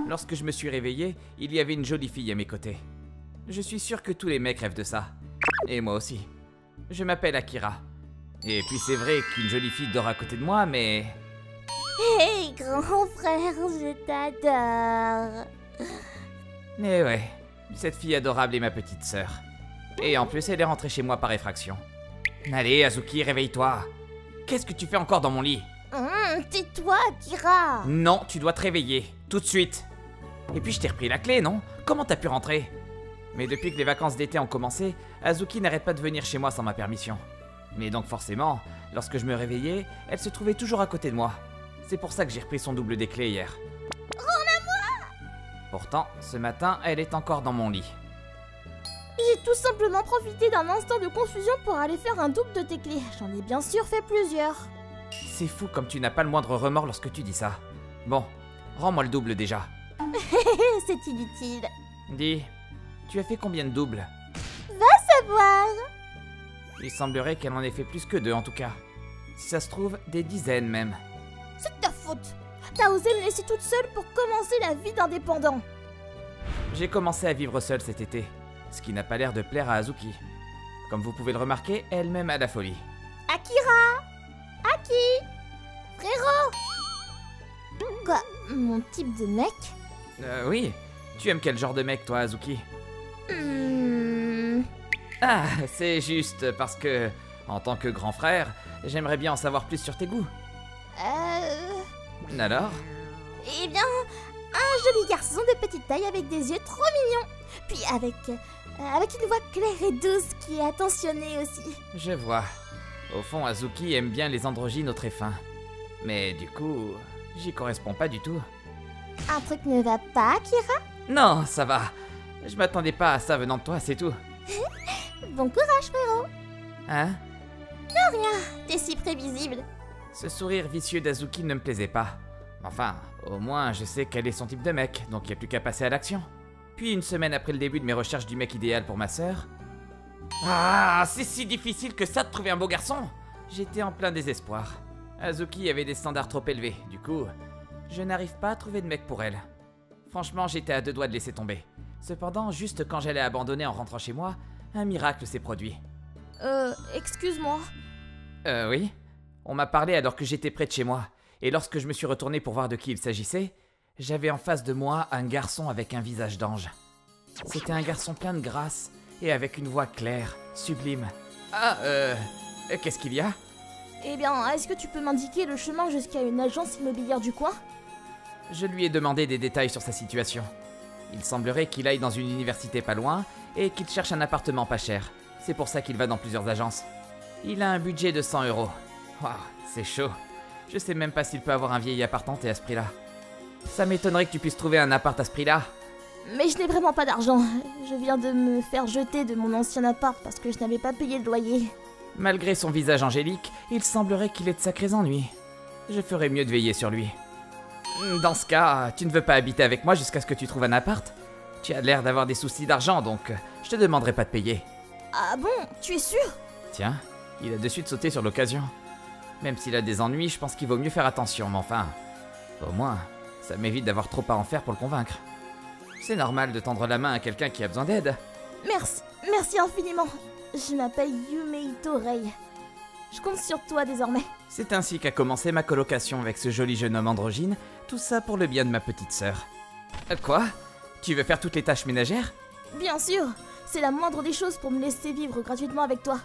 Lorsque je me suis réveillé, il y avait une jolie fille à mes côtés. Je suis sûr que tous les mecs rêvent de ça. Et moi aussi. Je m'appelle Akira. Et puis c'est vrai qu'une jolie fille dort à côté de moi, mais... Hey, grand frère, je t'adore. Eh ouais, cette fille adorable est ma petite sœur. Et en plus, elle est rentrée chez moi par effraction. Allez, Azuki, réveille-toi. Qu'est-ce que tu fais encore dans mon lit? Tais-toi, Akira. Non, tu dois te réveiller, tout de suite. Et puis je t'ai repris la clé, non? Comment t'as pu rentrer? Mais depuis que les vacances d'été ont commencé, Azuki n'arrête pas de venir chez moi sans ma permission. Mais donc forcément, lorsque je me réveillais, elle se trouvait toujours à côté de moi. C'est pour ça que j'ai repris son double des clés hier. Rends-la-moi. Pourtant, ce matin, elle est encore dans mon lit. J'ai tout simplement profité d'un instant de confusion pour aller faire un double de tes clés. J'en ai bien sûr fait plusieurs. C'est fou comme tu n'as pas le moindre remords lorsque tu dis ça. Bon, rends-moi le double déjà. C'est inutile. Dis, tu as fait combien de doubles? Savoir. Il semblerait qu'elle en ait fait plus que 2 en tout cas. Si ça se trouve, des dizaines même. C'est de ta faute. T'as osé me laisser toute seule pour commencer la vie d'indépendant. J'ai commencé à vivre seule cet été, ce qui n'a pas l'air de plaire à Azuki. Comme vous pouvez le remarquer, elle m'aime à la folie. Akira. Aki. Frérot. Quoi? Mon type de mec? Oui. Tu aimes quel genre de mec toi, Azuki? Hmm... Ah, c'est juste parce que, en tant que grand frère, j'aimerais bien en savoir plus sur tes goûts. Alors? Eh bien, un joli garçon de petite taille avec des yeux trop mignons. Puis avec une voix claire et douce qui est attentionnée aussi. Je vois. Au fond, Azuki aime bien les androgynes aux traits fins. Mais du coup, j'y corresponds pas du tout. Un truc ne va pas, Akira? Non, ça va. Je m'attendais pas à ça venant de toi, c'est tout. Bon courage, frérot. Hein? T'es si prévisible. Ce sourire vicieux d'Azuki ne me plaisait pas. Enfin, au moins, je sais quel est son type de mec, donc il n'y a plus qu'à passer à l'action. Puis, une semaine après le début de mes recherches du mec idéal pour ma sœur... Ah, c'est si difficile que ça de trouver un beau garçon! J'étais en plein désespoir. Azuki avait des standards trop élevés, du coup, je n'arrive pas à trouver de mec pour elle. Franchement, j'étais à 2 doigts de laisser tomber. Cependant, juste quand j'allais abandonner en rentrant chez moi, un miracle s'est produit. Excuse-moi. Oui. On m'a parlé alors que j'étais près de chez moi, et lorsque je me suis retourné pour voir de qui il s'agissait, j'avais en face de moi un garçon avec un visage d'ange. C'était un garçon plein de grâce, et avec une voix claire, sublime. Ah, qu'est-ce qu'il y a? Eh bien, est-ce que tu peux m'indiquer le chemin jusqu'à une agence immobilière du coin? Je lui ai demandé des détails sur sa situation. Il semblerait qu'il aille dans une université pas loin, et qu'il cherche un appartement pas cher. C'est pour ça qu'il va dans plusieurs agences. Il a un budget de 100 €. Waouh, c'est chaud. Je sais même pas s'il peut avoir un vieil appart hanté à ce prix-là. Ça m'étonnerait que tu puisses trouver un appart à ce prix-là. Mais je n'ai vraiment pas d'argent. Je viens de me faire jeter de mon ancien appart parce que je n'avais pas payé le loyer. Malgré son visage angélique, il semblerait qu'il ait de sacrés ennuis. Je ferais mieux de veiller sur lui. Dans ce cas, tu ne veux pas habiter avec moi jusqu'à ce que tu trouves un appart? Tu as l'air d'avoir des soucis d'argent, donc je te demanderai pas de payer. Ah bon? Tu es sûr? Tiens, il a de suite sauté sur l'occasion. Même s'il a des ennuis, je pense qu'il vaut mieux faire attention, mais enfin... Au moins, ça m'évite d'avoir trop à en faire pour le convaincre. C'est normal de tendre la main à quelqu'un qui a besoin d'aide. Merci infiniment. Je m'appelle Yumeito Rei. Je compte sur toi désormais. C'est ainsi qu'a commencé ma colocation avec ce joli jeune homme androgyne, tout ça pour le bien de ma petite sœur. Quoi? Tu veux faire toutes les tâches ménagères? Bien sûr, c'est la moindre des choses pour me laisser vivre gratuitement avec toi.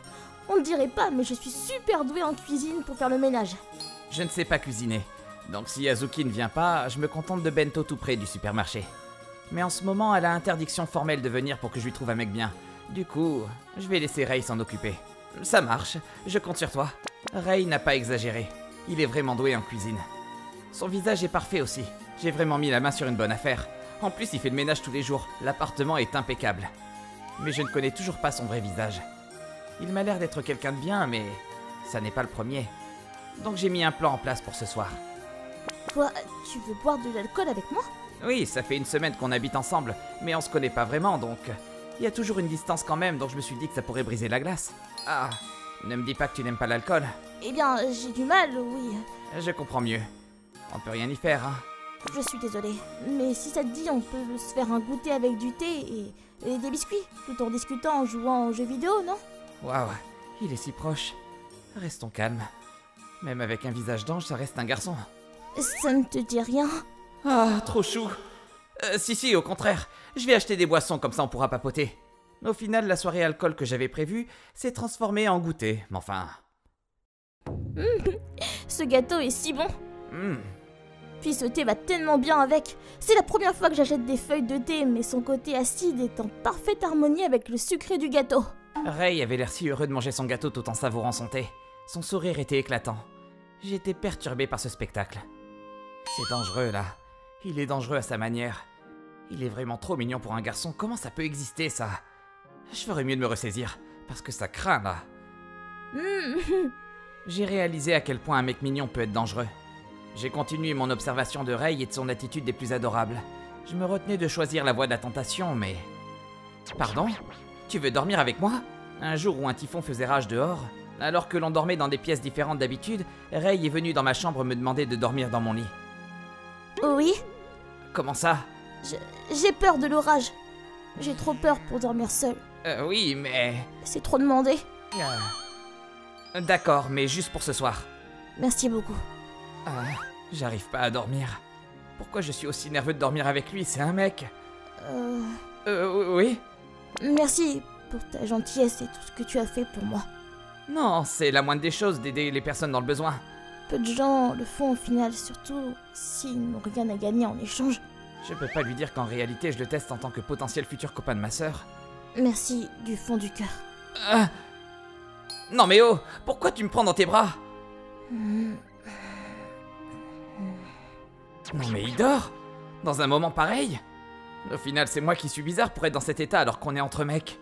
On ne dirait pas, mais je suis super douée en cuisine pour faire le ménage. Je ne sais pas cuisiner, donc si Azuki ne vient pas, je me contente de bento tout près du supermarché. Mais en ce moment, elle a interdiction formelle de venir pour que je lui trouve un mec bien. Du coup, je vais laisser Rei s'en occuper. Ça marche, je compte sur toi. Rei n'a pas exagéré, il est vraiment doué en cuisine. Son visage est parfait aussi, j'ai vraiment mis la main sur une bonne affaire. En plus, il fait le ménage tous les jours, l'appartement est impeccable. Mais je ne connais toujours pas son vrai visage. Il m'a l'air d'être quelqu'un de bien, mais ça n'est pas le premier. Donc j'ai mis un plan en place pour ce soir. Quoi? Tu veux boire de l'alcool avec moi? Oui, ça fait une semaine qu'on habite ensemble, mais on se connaît pas vraiment, donc... Il y a toujours une distance quand même, donc je me suis dit que ça pourrait briser la glace. Ah, ne me dis pas que tu n'aimes pas l'alcool. Eh bien, j'ai du mal, oui. Je comprends mieux. On peut rien y faire, hein. Je suis désolée, mais si ça te dit, on peut se faire un goûter avec du thé et des biscuits, tout en discutant, en jouant aux jeux vidéo, non? Waouh, il est si proche. Restons calmes. Même avec un visage d'ange, ça reste un garçon. Ça ne te dit rien? Ah, trop chou. Si, au contraire. Je vais acheter des boissons, comme ça on pourra papoter. Au final, la soirée alcool que j'avais prévue s'est transformée en goûter. Mais enfin... Ce gâteau est si bon. Hmm. Puis ce thé va tellement bien avec. C'est la première fois que j'achète des feuilles de thé, mais son côté acide est en parfaite harmonie avec le sucré du gâteau. Ray avait l'air si heureux de manger son gâteau tout en savourant son thé. Son sourire était éclatant. J'étais perturbé par ce spectacle. C'est dangereux, là. Il est dangereux à sa manière. Il est vraiment trop mignon pour un garçon. Comment ça peut exister, ça? Je ferais mieux de me ressaisir, parce que ça craint, là. J'ai réalisé à quel point un mec mignon peut être dangereux. J'ai continué mon observation de Ray et de son attitude des plus adorables. Je me retenais de choisir la voie de la tentation, mais... Pardon? Tu veux dormir avec moi? Un jour où un typhon faisait rage dehors, alors que l'on dormait dans des pièces différentes d'habitude, Ray est venu dans ma chambre me demander de dormir dans mon lit. Oui? Comment ça? J'ai peur de l'orage. J'ai trop peur pour dormir seule. Oui, mais... C'est trop demandé. D'accord, mais juste pour ce soir. Merci beaucoup. J'arrive pas à dormir. Pourquoi je suis aussi nerveux de dormir avec lui? C'est un mec. Oui? Merci pour ta gentillesse et tout ce que tu as fait pour moi. Non, c'est la moindre des choses d'aider les personnes dans le besoin. Peu de gens le font au final, surtout s'ils n'ont rien à gagner en échange. Je peux pas lui dire qu'en réalité je le teste en tant que potentiel futur copain de ma sœur. Merci du fond du cœur. Non mais oh, pourquoi tu me prends dans tes bras? Non mais il dort? Dans un moment pareil? Au final c'est moi qui suis bizarre pour être dans cet état alors qu'on est entre mecs.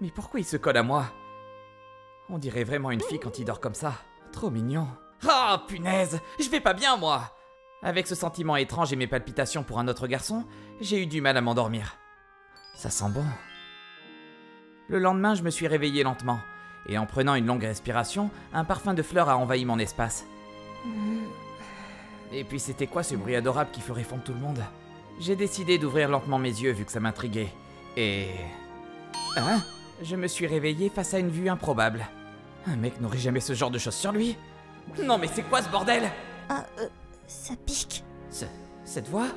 Mais pourquoi il se colle à moi? On dirait vraiment une fille quand il dort comme ça. Trop mignon. Ah punaise, je vais pas bien moi. Avec ce sentiment étrange et mes palpitations pour un autre garçon, j'ai eu du mal à m'endormir. Ça sent bon. Le lendemain, je me suis réveillé lentement, et en prenant une longue respiration, un parfum de fleurs a envahi mon espace. Et puis c'était quoi ce bruit adorable qui ferait fondre tout le monde? J'ai décidé d'ouvrir lentement mes yeux vu que ça m'intriguait. Et... je me suis réveillé face à une vue improbable. Un mec n'aurait jamais ce genre de choses sur lui. Non mais c'est quoi ce bordel? Ça pique. Cette voix?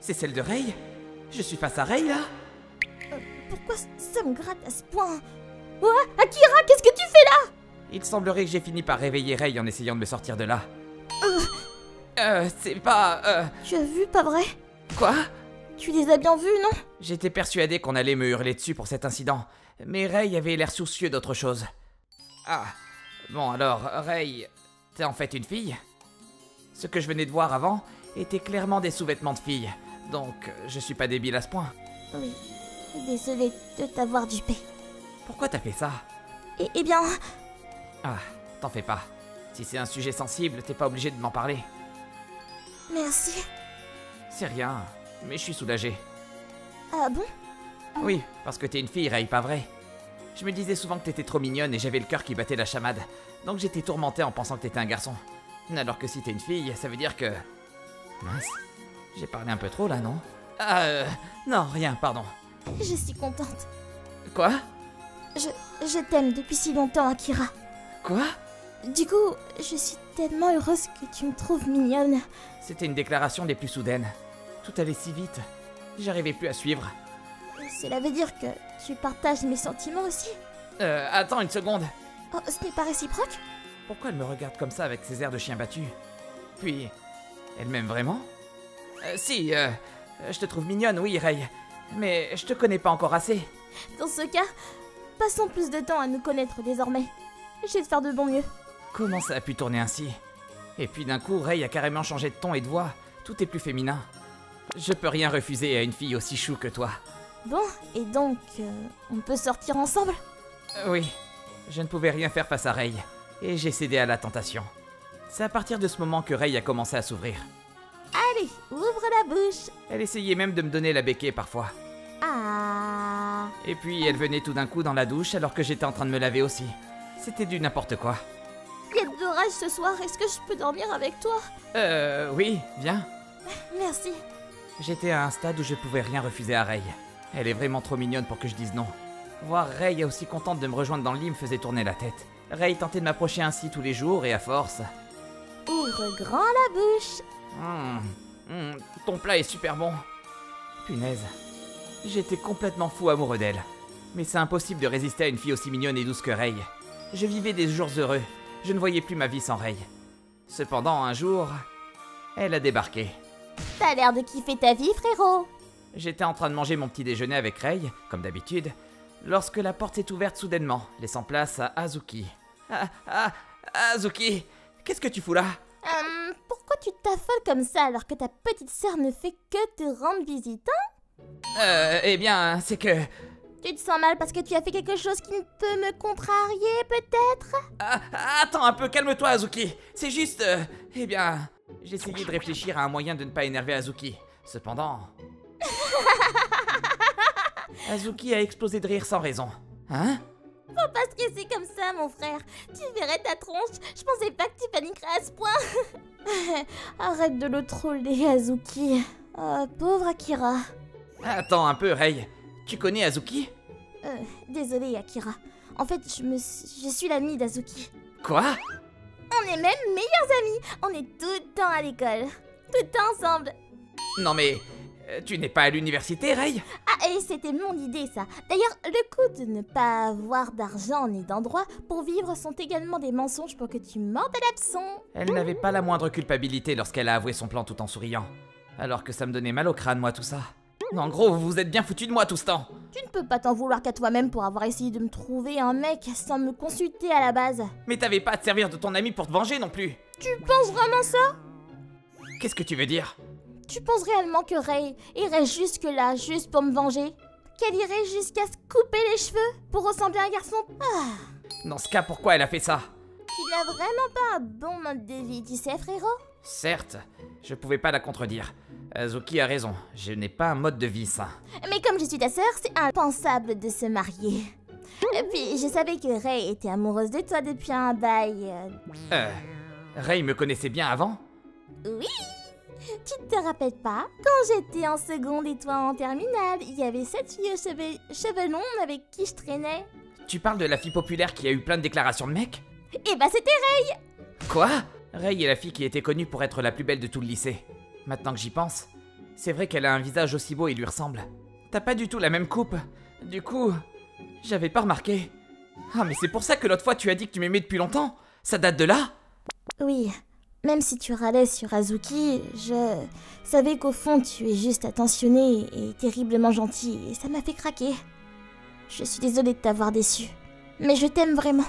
C'est celle de Ray? Je suis face à Ray là? Pourquoi ça me gratte à ce point? Oh, Akira, qu'est-ce que tu fais là? Il semblerait que j'ai fini par réveiller Ray en essayant de me sortir de là. C'est pas... Tu as vu, pas vrai? Quoi? Tu les as bien vus, non? J'étais persuadé qu'on allait me hurler dessus pour cet incident, mais Ray avait l'air soucieux d'autre chose. Ah, bon alors, Ray, t'es en fait une fille? Ce que je venais de voir avant était clairement des sous-vêtements de fille, donc je suis pas débile à ce point. Oui, désolée de t'avoir dupé. Pourquoi t'as fait ça? Eh bien... Ah, t'en fais pas. Si c'est un sujet sensible, t'es pas obligé de m'en parler. Merci. C'est rien, mais je suis soulagé. Ah bon? Oui, parce que t'es une fille, Ray, pas vrai? Je me disais souvent que t'étais trop mignonne et j'avais le cœur qui battait la chamade, donc j'étais tourmenté en pensant que t'étais un garçon. Alors que si t'es une fille, ça veut dire que... Mince, j'ai parlé un peu trop là, non? Non, rien, pardon. Je suis contente. Quoi? Je t'aime depuis si longtemps, Akira. Quoi? Du coup, je suis tellement heureuse que tu me trouves mignonne. C'était une déclaration des plus soudaines. Tout allait si vite. J'arrivais plus à suivre. Cela veut dire que tu partages mes sentiments aussi? Attends une seconde. Oh, ce n'est pas réciproque? Pourquoi elle me regarde comme ça avec ses airs de chien battu? Puis, elle m'aime vraiment? Si, je te trouve mignonne, oui, Ray. Mais je te connais pas encore assez. Dans ce cas, passons plus de temps à nous connaître désormais. Je vais te faire de bon mieux. Comment ça a pu tourner ainsi? Et puis d'un coup, Ray a carrément changé de ton et de voix. Tout est plus féminin. Je peux rien refuser à une fille aussi chou que toi. Bon, et donc, on peut sortir ensemble? Oui, je ne pouvais rien faire face à Ray. Et j'ai cédé à la tentation. C'est à partir de ce moment que Ray a commencé à s'ouvrir. Allez, ouvre la bouche. Elle essayait même de me donner la béquille parfois. Ah. Et puis elle venait tout d'un coup dans la douche alors que j'étais en train de me laver aussi. C'était du n'importe quoi. Il y a de l'orage ce soir, est-ce que je peux dormir avec toi? Oui, viens. Merci. J'étais à un stade où je pouvais rien refuser à Rei. Elle est vraiment trop mignonne pour que je dise non. Voir Rei aussi contente de me rejoindre dans le lit me faisait tourner la tête. Rei tentait de m'approcher ainsi tous les jours et à force... Ouvre grand la bouche. Ton plat est super bon. Punaise. J'étais complètement fou amoureux d'elle. Mais c'est impossible de résister à une fille aussi mignonne et douce que Rei. Je vivais des jours heureux. Je ne voyais plus ma vie sans Rei. Cependant, un jour, elle a débarqué. T'as l'air de kiffer ta vie, frérot. J'étais en train de manger mon petit déjeuner avec Rei, comme d'habitude, lorsque la porte s'est ouverte soudainement, laissant place à Azuki. Azuki, qu'est-ce que tu fous là? Pourquoi tu t'affoles comme ça alors que ta petite sœur ne fait que te rendre visite, hein? Eh bien, c'est que... Tu te sens mal parce que tu as fait quelque chose qui peut me contrarier, peut-être? Attends un peu, calme-toi, Azuki. C'est juste... eh bien... J'essayais de réfléchir à un moyen de ne pas énerver Azuki. Cependant... Azuki a explosé de rire sans raison. Hein? Faut pas stresser comme ça, mon frère. Tu verrais ta tronche. Je pensais pas que tu paniquerais à ce point. Arrête de le troller, Azuki. Oh, pauvre Akira. Attends un peu, Rei. Tu connais Azuki? Désolée, Akira. En fait, je suis l'amie d'Azuki. Quoi? On est même meilleurs amis. On est tout le temps à l'école. Tout le temps ensemble. Non mais... tu n'es pas à l'université, Rei? Ah, et c'était mon idée, ça. D'ailleurs, le coup de ne pas avoir d'argent ni d'endroit pour vivre sont également des mensonges pour que tu mordes à l'absent. Elle n'avait pas la moindre culpabilité lorsqu'elle a avoué son plan tout en souriant. Alors que ça me donnait mal au crâne, moi, tout ça. En gros, vous vous êtes bien foutu de moi tout ce temps. Tu ne peux pas t'en vouloir qu'à toi-même pour avoir essayé de me trouver un mec sans me consulter à la base. Mais t'avais pas à te servir de ton ami pour te venger non plus. Tu penses vraiment ça? Qu'est-ce que tu veux dire? Tu penses réellement que Rei irait jusque-là juste pour me venger? Qu'elle irait jusqu'à se couper les cheveux pour ressembler à un garçon? Dans ce cas, pourquoi elle a fait ça? Tu n'as vraiment pas un bon mode de vie, tu sais, frérot? Certes, je pouvais pas la contredire. Azuki a raison, je n'ai pas un mode de vie sain. Mais comme je suis ta sœur, c'est impensable de se marier. Et puis, je savais que Rei était amoureuse de toi depuis un bail. Rei me connaissait bien avant? Oui! Tu te rappelles pas? Quand j'étais en seconde et toi en terminale, il y avait cette fille aux cheveux longs avec qui je traînais. Tu parles de la fille populaire qui a eu plein de déclarations de mecs? Eh bah c'était Rei! Quoi? Rei est la fille qui était connue pour être la plus belle de tout le lycée. Maintenant que j'y pense, c'est vrai qu'elle a un visage aussi beau et lui ressemble. T'as pas du tout la même coupe. Du coup, j'avais pas remarqué. Ah mais c'est pour ça que l'autre fois tu as dit que tu m'aimais depuis longtemps? Ça date de là? Oui, même si tu râlais sur Azuki, je savais qu'au fond tu es juste attentionné et terriblement gentil et ça m'a fait craquer. Je suis désolée de t'avoir déçu, mais je t'aime vraiment.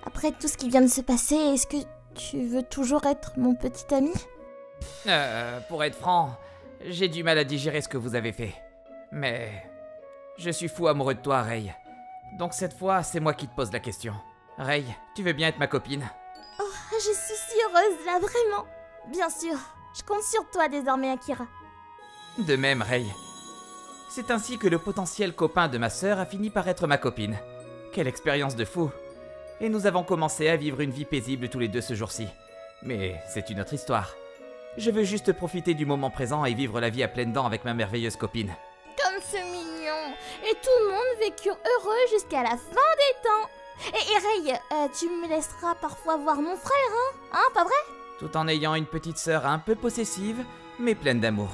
Après tout ce qui vient de se passer, est-ce que tu veux toujours être mon petit ami? Pour être franc, j'ai du mal à digérer ce que vous avez fait. Mais je suis fou amoureux de toi, Rei. Donc cette fois, c'est moi qui te pose la question. Rei, tu veux bien être ma copine? Oh, je suis si heureuse là, vraiment. Bien sûr, je compte sur toi désormais, Akira. De même, Rei. C'est ainsi que le potentiel copain de ma sœur a fini par être ma copine. Quelle expérience de fou! Et nous avons commencé à vivre une vie paisible tous les deux ce jour-ci. Mais c'est une autre histoire. Je veux juste profiter du moment présent et vivre la vie à pleines dents avec ma merveilleuse copine. Comme c'est mignon. Et tout le monde vécut heureux jusqu'à la fin des temps. Et Rei, tu me laisseras parfois voir mon frère, hein? Hein, pas vrai? Tout en ayant une petite sœur un peu possessive, mais pleine d'amour.